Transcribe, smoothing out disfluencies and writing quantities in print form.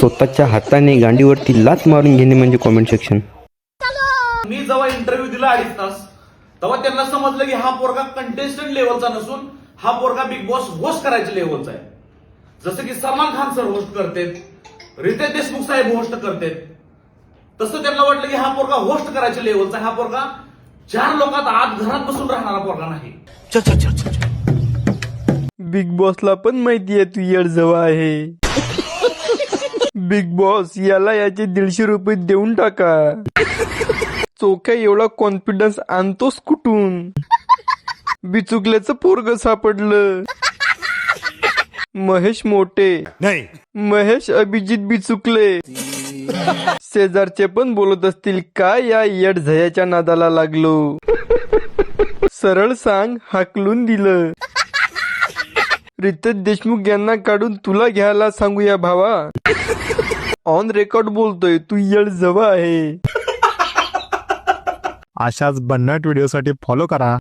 स्वतःच्या हाताने गांडीवरती लात मारून घेणे म्हणजे कॉमेंट सेक्शन. मी जेव्हा इंटरव्ह्यू दिला 2.5 तास तेव्हा त्यांना समजलं की हा पोरगा कंटेस्टंट लेवलचा नसून हा पोरगा बिग बॉस होस्ट करायच्या लेवलचा आहे. जसं की सलमान खान सर होस्ट करतात, रितेश देशमुख साहेब होस्ट करतात, तसं त्यांना वाटलं की हा पोरगा होस्ट करायच्या लेवलचा. हा पोरगा 4 लोकात आत घरात बसून राहणारा पोरगा नाही. बिग बॉसला पण माहितीये तू येडजवा आहे. बिग बॉस याला याचे 150 रुपये देऊन टाका. चोख्या एवढा कॉन्फिडन्स आणतोस कुठून? बिचुकल्याचं पोरग सापडलं. महेश मोठे नाही, महेश अभिजित बिचुकले. शेजारचे पण बोलत असतील काय या येडझयाच्या नादाला लागलो. सरळ सांग हाकलून दिलं. रितेश देशमुख यांना काढून तुला घ्यायला सांगूया भावा. ऑन रेकॉर्ड बोलतोय तू येडजवा आहे. अशाच भन्नाट व्हिडिओसाठी फॉलो करा